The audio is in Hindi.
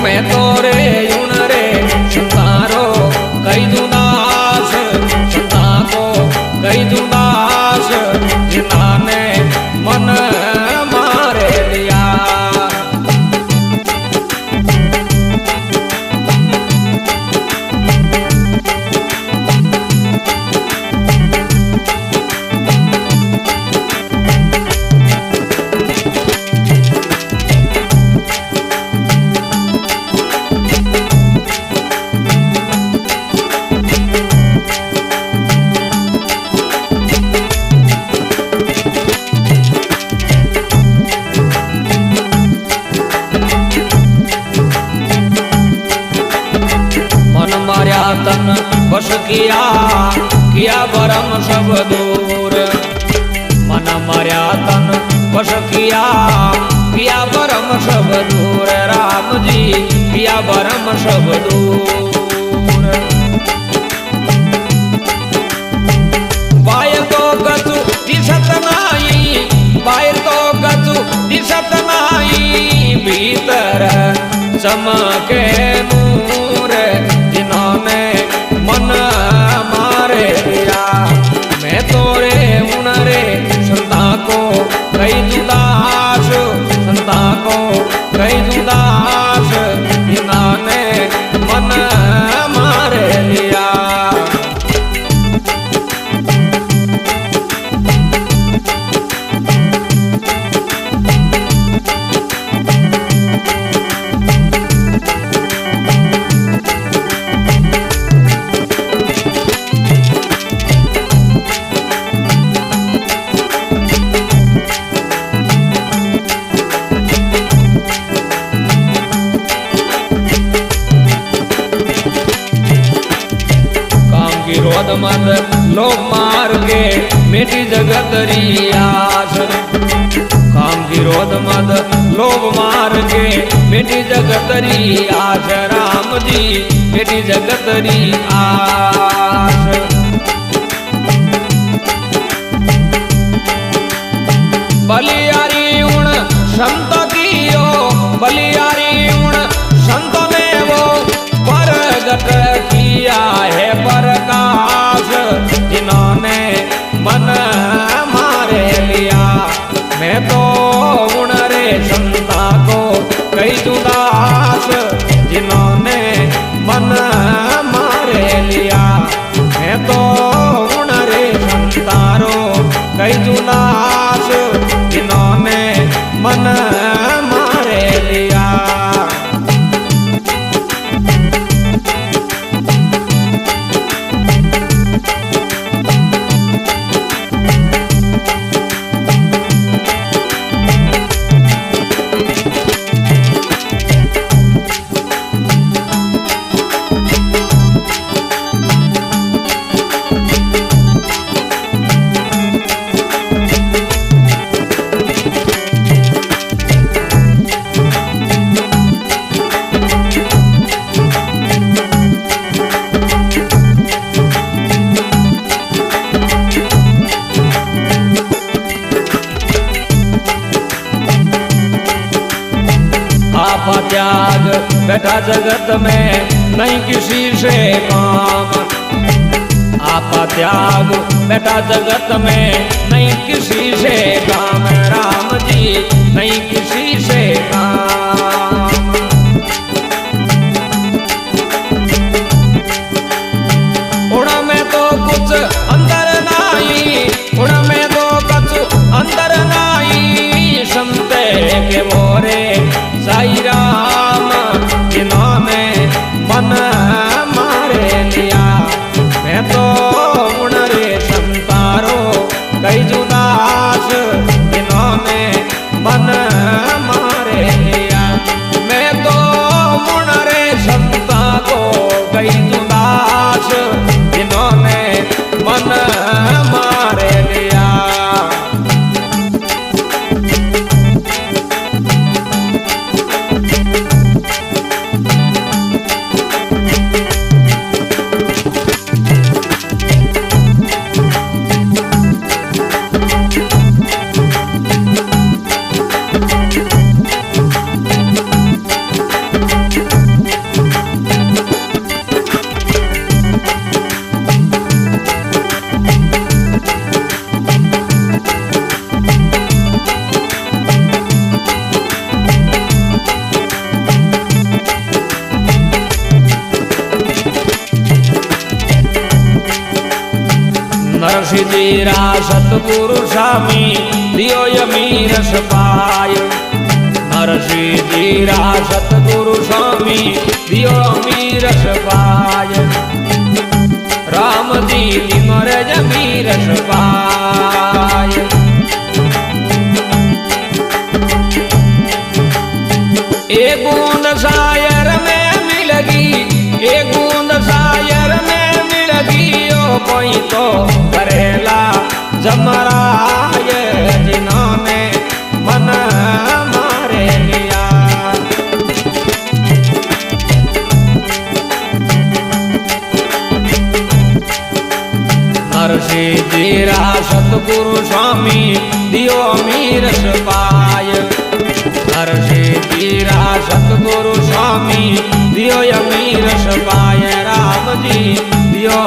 मैं तो रे यून रे संतारो कई दुदास संता को कई दुदास जिन्हाने मन मारे लिया। तन बस किया भरम सब दूर मन मार्या तन बस किया भरम सब दूर राम जी किया भरम सब दूर। बाहर तो गचु दिसत नाई बाहर तो गचु दिसत नाई भीतर चमके नूर जिन्होंने मन मारे लिया। मैं तो रे उन रे संता को कई दुदास संता को कई दुदास जिन्होंने मन मारे लिया। विरोध मत लोभ मार के मिटी जगत री आस। काम विरोध मत लोभ मार के मिटी जगत री आस राम जी मिटी जगत री आस। बलियारी उण संत कियो बलियारी उण संत ने वो परगट किया है प्रकाश जिन्होंने मन मारे लिया। मैं तो उन रे संता को कई दुदास जिन्होंने मन मारे लिया। मैं तो उन रे संतारो कई दुदास जिन्होंने मन मारे लिया। आपा त्याग बैठा जगत में नहीं किसी से काम। आपा त्याग बैठा जगत में नहीं किसी से काम राम जी नहीं किसी से काम। उड़ा में तो कुछ अंदर नाई उड़ा में तो कुछ अंदर नाई संते के मोरे साई राम जिन्होंने मन मारे लिया। मैं तो उन रे संतारो कई जुदास जिन्होंने मन मारे जीरा सतगुरु स्वामी दियो यमी रस पाय नरसिंह जीरा सतगुरु स्वामी दियो यमी रस पाय राम जी दिमर यमी रस पाय एक बूंद शायर में मिलगी एक बूंद शायर में मिलगी ओ कोई तो करेला जमराय जिन्होंने मन मारे लिया नरसिंह जीरा सतगुरु स्वामी दियो यमी रस पाय नरसिंह जीरा सतगुरु स्वामी दियो यमी रस पाय राम जी दियो